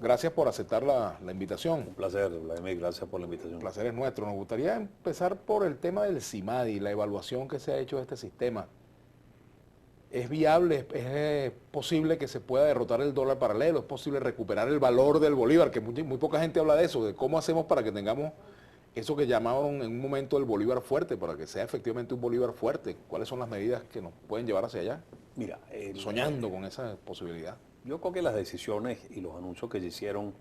Gracias por aceptar la invitación. Un placer, Vladimir, gracias por la invitación. El placer es nuestro. Nos gustaría empezar por el tema del CIMADI, la evaluación que se ha hecho de este sistema. ¿Es viable, es posible que se pueda derrotar el dólar paralelo? ¿Es posible recuperar el valor del bolívar? Que muy poca gente habla de eso, de cómo hacemos para que tengamos eso que llamaban en un momento el bolívar fuerte, para que sea efectivamente un bolívar fuerte. ¿Cuáles son las medidas que nos pueden llevar hacia allá? Mira, Soñando con esa posibilidad. yo creo que las decisiones y los anuncios que se hicieron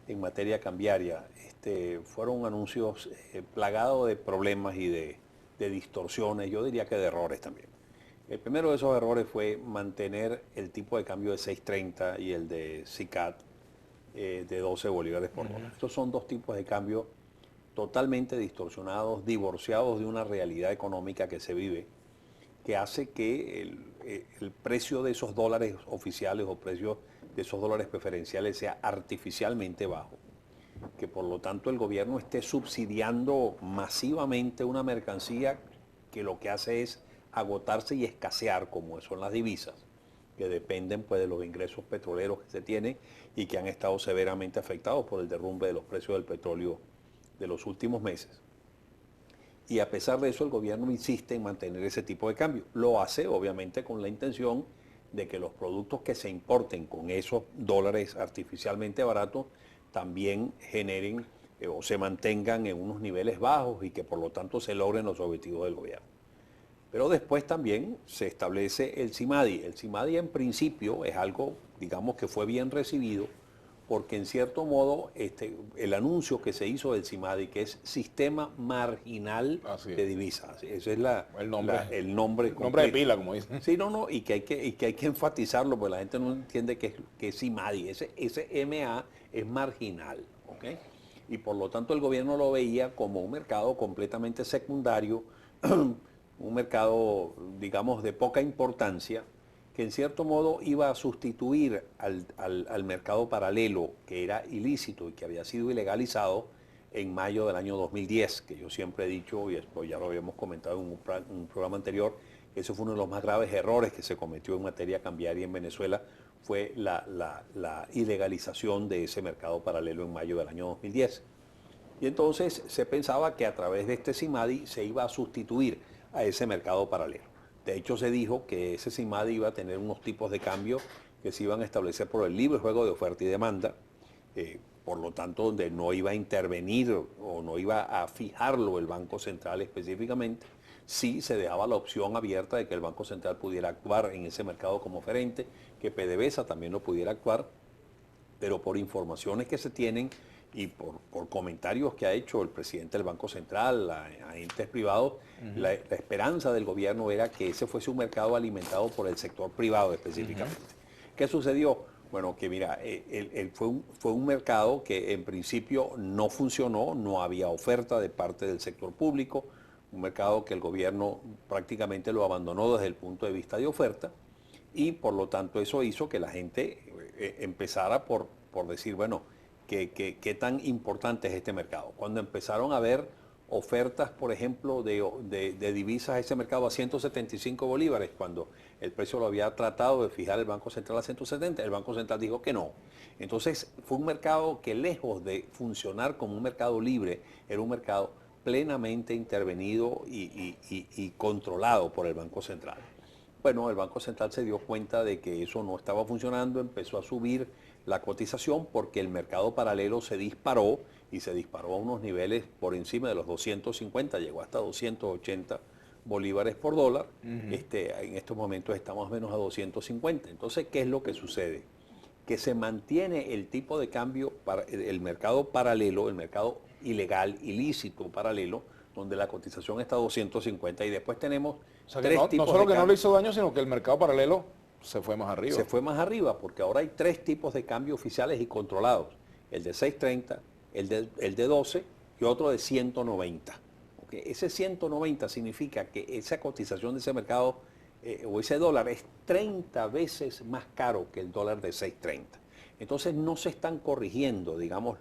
en materia cambiaria fueron anuncios plagados de problemas y de distorsiones, yo diría que de errores también. El primero de esos errores fue mantener el tipo de cambio de 6.30 y el de SICAD de 12 bolívares por dólar. Estos son dos tipos de cambio totalmente distorsionados, divorciados de una realidad económica que se vive, que hace que el precio de esos dólares oficiales o precio de esos dólares preferenciales sea artificialmente bajo, que por lo tanto el gobierno esté subsidiando masivamente una mercancía que lo que hace es agotarse y escasear, como son las divisas, que dependen pues de los ingresos petroleros que se tienen y que han estado severamente afectados por el derrumbe de los precios del petróleo de los últimos meses. Y a pesar de eso, el gobierno insiste en mantener ese tipo de cambio. Lo hace, obviamente, con la intención de que los productos que se importen con esos dólares artificialmente baratos también generen o se mantengan en unos niveles bajos y que por lo tanto se logren los objetivos del gobierno. Pero después también se establece el CIMADI. El CIMADI en principio es algo, digamos, que fue bien recibido, porque en cierto modo el anuncio que se hizo del CIMADI, que es Sistema Marginal de Divisas, ese es el nombre, el nombre completo. Nombre de pila, como dicen. Sí, no, y que hay que enfatizarlo, porque la gente no entiende que es CIMADI, ese MA es marginal, ¿ok? Y por lo tanto el gobierno lo veía como un mercado completamente secundario, un mercado, digamos, de poca importancia, que en cierto modo iba a sustituir al mercado paralelo, que era ilícito y que había sido ilegalizado en mayo del año 2010, que yo siempre he dicho, y esto ya lo habíamos comentado en un programa anterior, que ese fue uno de los más graves errores que se cometió en materia cambiaria en Venezuela, fue la ilegalización de ese mercado paralelo en mayo del año 2010. Y entonces se pensaba que a través de este CIMADI se iba a sustituir a ese mercado paralelo. De hecho, se dijo que ese CIMADI iba a tener unos tipos de cambio que se iban a establecer por el libre juego de oferta y demanda, por lo tanto, donde no iba a intervenir o no iba a fijarlo el Banco Central específicamente, sí se dejaba la opción abierta de que el Banco Central pudiera actuar en ese mercado como oferente, que PDVSA también lo pudiera actuar, pero por informaciones que se tienen y por comentarios que ha hecho el presidente del Banco Central a entes privados, la esperanza del gobierno era que ese fuese un mercado alimentado por el sector privado específicamente. ¿Qué sucedió? Bueno, que mira, fue un mercado que en principio no funcionó, no había oferta de parte del sector público, un mercado que el gobierno prácticamente lo abandonó desde el punto de vista de oferta, y por lo tanto eso hizo que la gente empezara por decir, bueno, ¿qué tan importante es este mercado? Cuando empezaron a ver ofertas, por ejemplo, de divisas a ese mercado a 175 bolívares, cuando el precio lo había tratado de fijar el Banco Central a 170, el Banco Central dijo que no. Entonces fue un mercado que, lejos de funcionar como un mercado libre, era un mercado plenamente intervenido y controlado por el Banco Central. Bueno, el Banco Central se dio cuenta de que eso no estaba funcionando, empezó a subir la cotización porque el mercado paralelo se disparó y se disparó a unos niveles por encima de los 250, llegó hasta 280 bolívares por dólar. En estos momentos estamos menos a 250. Entonces, ¿qué es lo que sucede? Que se mantiene el tipo de cambio para el mercado paralelo, el mercado ilegal, ilícito paralelo, donde la cotización está a 250, y después tenemos tres tipos de no solo que no cambio. le hizo daño, sino que el mercado paralelo se fue más arriba. Se fue más arriba porque ahora hay tres tipos de cambio oficiales y controlados. El de 6.30, el de 12 y otro de 190. ¿Okay? Ese 190 significa que esa cotización de ese mercado o ese dólar es 30 veces más caro que el dólar de 6.30. Entonces no se están corrigiendo, digamos,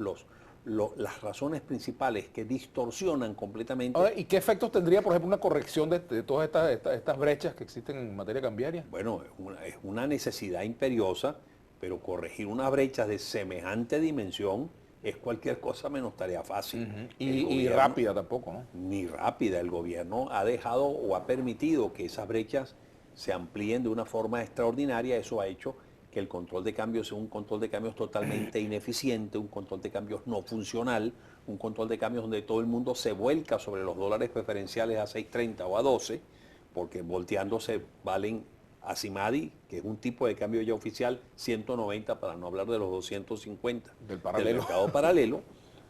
las razones principales que distorsionan completamente. Ahora, ¿y qué efectos tendría, por ejemplo, una corrección de todas estas brechas que existen en materia cambiaria? Bueno, es una necesidad imperiosa pero corregir una brecha de semejante dimensión es cualquier cosa menos tarea fácil. Y rápida tampoco, ¿no? Ni rápida. El gobierno ha dejado o ha permitido que esas brechas se amplíen de una forma extraordinaria. Eso ha hecho que el control de cambios sea un control de cambios totalmente ineficiente, un control de cambios no funcional, un control de cambios donde todo el mundo se vuelca sobre los dólares preferenciales a 6.30 o a 12, porque volteándose valen a CIMADI, que es un tipo de cambio ya oficial, 190, para no hablar de los 250 del mercado paralelo.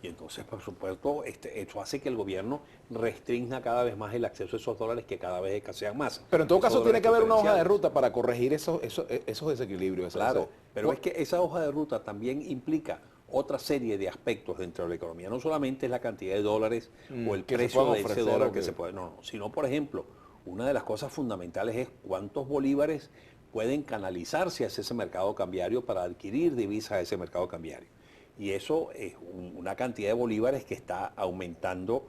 Y entonces, por supuesto, esto hace que el gobierno restrinja cada vez más el acceso a esos dólares que cada vez escasean más. Pero en todo caso tiene que haber una hoja de ruta para corregir esos desequilibrios. Claro, pero es que esa hoja de ruta también implica otra serie de aspectos dentro de la economía. No solamente es la cantidad de dólares o el precio de ese dólar que se puede... No, sino, por ejemplo, una de las cosas fundamentales es cuántos bolívares pueden canalizarse hacia ese mercado cambiario para adquirir divisas a ese mercado cambiario. Y eso es una cantidad de bolívares que está aumentando.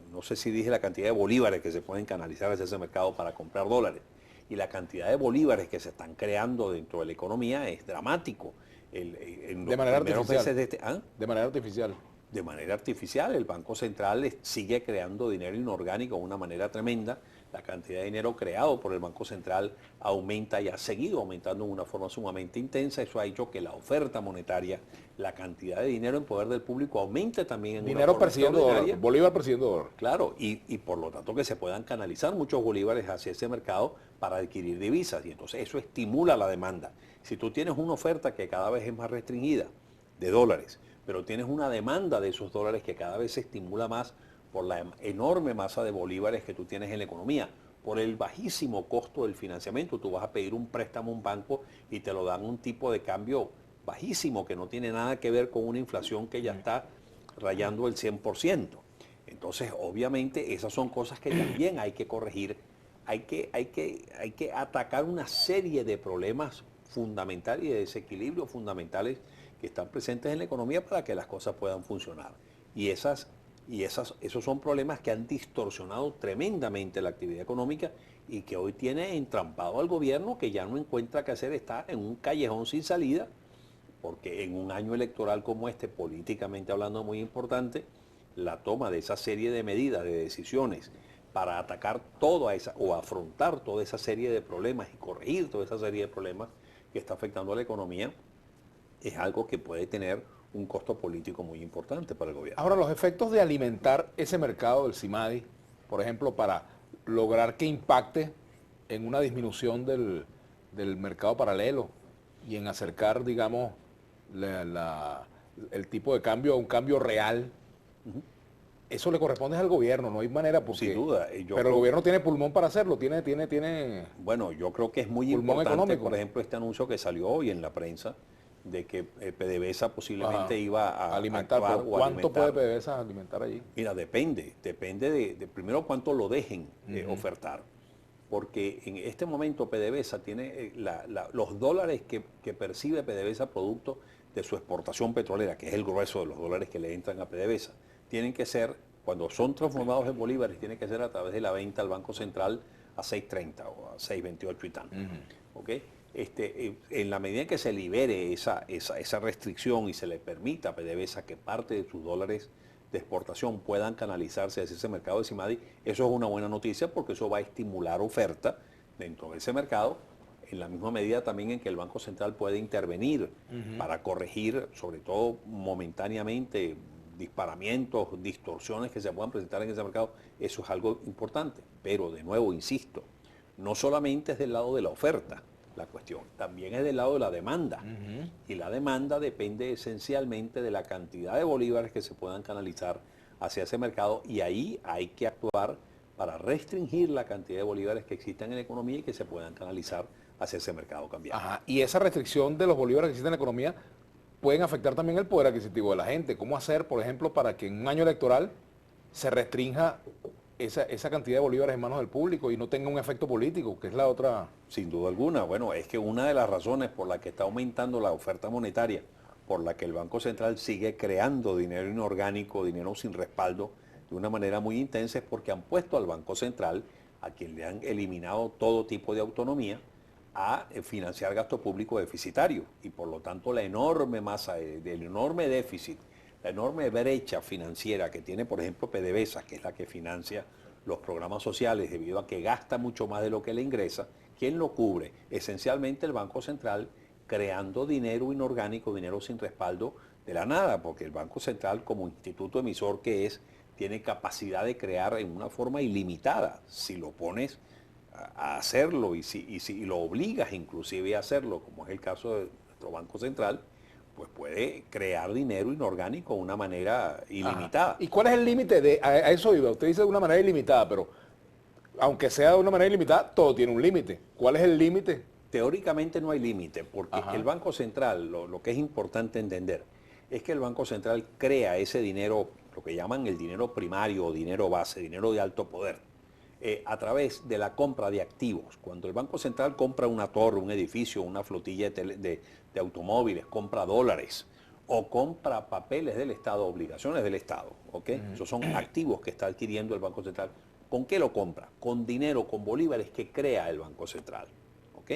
No sé si dije la cantidad de bolívares que se pueden canalizar hacia ese mercado para comprar dólares. Y la cantidad de bolívares que se están creando dentro de la economía es dramático. De manera artificial. De manera artificial. De manera artificial. El Banco Central sigue creando dinero inorgánico de una manera tremenda. La cantidad de dinero creado por el Banco Central aumenta y ha seguido aumentando de una forma sumamente intensa. Eso ha hecho que la oferta monetaria, la cantidad de dinero en poder del público aumente también en dinero una forma persiguiendo dólar, bolívar persiguiendo dólar. Claro, y por lo tanto que se puedan canalizar muchos bolívares hacia ese mercado para adquirir divisas. Y entonces eso estimula la demanda. Si tú tienes una oferta que cada vez es más restringida de dólares, pero tienes una demanda de esos dólares que cada vez se estimula más por la enorme masa de bolívares que tú tienes en la economía, por el bajísimo costo del financiamiento. Tú vas a pedir un préstamo a un banco y te lo dan un tipo de cambio bajísimo que no tiene nada que ver con una inflación que ya está rayando el 100%. Entonces, obviamente, esas son cosas que también hay que corregir. Hay que atacar una serie de problemas fundamentales y de desequilibrios fundamentales que están presentes en la economía para que las cosas puedan funcionar. Esos son problemas que han distorsionado tremendamente la actividad económica y que hoy tiene entrampado al gobierno, que ya no encuentra qué hacer, está en un callejón sin salida, porque en un año electoral como este, políticamente hablando muy importante, la toma de esa serie de medidas, de decisiones, para atacar toda esa, o afrontar toda esa serie de problemas y corregir toda esa serie de problemas que está afectando a la economía, es algo que puede tener un costo político muy importante para el gobierno. Ahora, los efectos de alimentar ese mercado del CIMADI, por ejemplo, para lograr que impacte en una disminución del mercado paralelo y en acercar, digamos, el tipo de cambio a un cambio real, eso le corresponde al gobierno, no hay manera, porque, sin duda. Pero el gobierno tiene pulmón para hacerlo, tiene... Bueno, yo creo que es muy importante, económico. Por ejemplo, este anuncio que salió hoy en la prensa, de que PDVSA posiblemente iba a alimentar. ¿Cuánto puede PDVSA alimentar allí? Mira, depende de primero cuánto lo dejen ofertar. Porque en este momento PDVSA tiene los dólares que percibe PDVSA producto de su exportación petrolera, que es el grueso de los dólares que le entran a PDVSA, tienen que ser, cuando son transformados en bolívares, tienen que ser a través de la venta al Banco Central a 6.30 o a 6.28 y tanto. ¿Okay? En la medida en que se libere esa restricción y se le permita a PDVSA que parte de sus dólares de exportación puedan canalizarse hacia ese mercado de CIMADI, eso es una buena noticia porque eso va a estimular oferta dentro de ese mercado, en la misma medida también en que el Banco Central puede intervenir para corregir, sobre todo momentáneamente, disparamientos, distorsiones que se puedan presentar en ese mercado. Eso es algo importante, pero de nuevo, insisto, no solamente es del lado de la oferta la cuestión, también es del lado de la demanda. Y la demanda depende esencialmente de la cantidad de bolívares que se puedan canalizar hacia ese mercado, y ahí hay que actuar para restringir la cantidad de bolívares que existan en la economía y que se puedan canalizar hacia ese mercado cambiario. Y esa restricción de los bolívares que existen en la economía pueden afectar también el poder adquisitivo de la gente. ¿Cómo hacer, por ejemplo, para que en un año electoral se restrinja esa cantidad de bolívares en manos del público y no tenga un efecto político, que es la otra? Sin duda alguna. Bueno, es que una de las razones por la que está aumentando la oferta monetaria, por la que el Banco Central sigue creando dinero inorgánico, dinero sin respaldo, de una manera muy intensa, es porque han puesto al Banco Central, a quien le han eliminado todo tipo de autonomía, a financiar gasto público deficitario y por lo tanto la enorme masa, del enorme déficit, la enorme brecha financiera que tiene, por ejemplo, PDVSA, que es la que financia los programas sociales debido a que gasta mucho más de lo que le ingresa. ¿Quién lo cubre? Esencialmente el Banco Central, creando dinero inorgánico, dinero sin respaldo de la nada, porque el Banco Central, como instituto emisor que es, tiene capacidad de crear en una forma ilimitada. Si lo pones a hacerlo y si lo obligas inclusive a hacerlo, como es el caso de nuestro Banco Central, pues puede crear dinero inorgánico de una manera ilimitada. Ajá. ¿Y cuál es el límite de a eso iba? Usted dice de una manera ilimitada, pero aunque sea de una manera ilimitada, todo tiene un límite. ¿Cuál es el límite? Teóricamente no hay límite, porque Ajá. el Banco Central, lo que es importante entender, es que el Banco Central crea ese dinero, lo que llaman el dinero primario o dinero base, dinero de alto poder, a través de la compra de activos. Cuando el Banco Central compra una torre, un edificio, una flotilla de automóviles, compra dólares o compra papeles del Estado, obligaciones del Estado, ¿ok? Esos son activos que está adquiriendo el Banco Central. ¿Con qué lo compra? Con dinero, con bolívares que crea el Banco Central, ¿ok?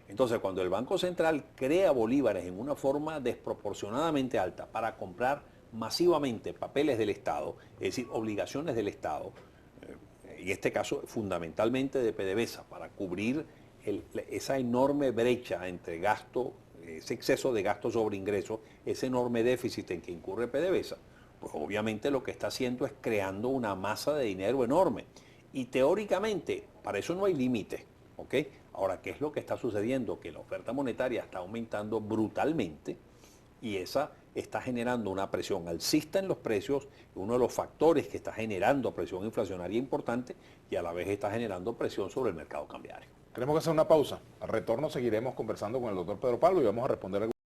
Entonces, cuando el Banco Central crea bolívares en una forma desproporcionadamente alta para comprar masivamente papeles del Estado, es decir, obligaciones del Estado, en este caso fundamentalmente de PDVSA, para cubrir esa enorme brecha entre gasto, ese exceso de gasto sobre ingresos, ese enorme déficit en que incurre PDVSA, pues obviamente lo que está haciendo es creando una masa de dinero enorme. Y teóricamente, para eso no hay límite, ¿ok? Ahora, ¿qué es lo que está sucediendo? Que la oferta monetaria está aumentando brutalmente y esa está generando una presión alcista en los precios, uno de los factores que está generando presión inflacionaria importante y a la vez está generando presión sobre el mercado cambiario. Tenemos que hacer una pausa. Al retorno seguiremos conversando con el doctor Pedro Pablo y vamos a responder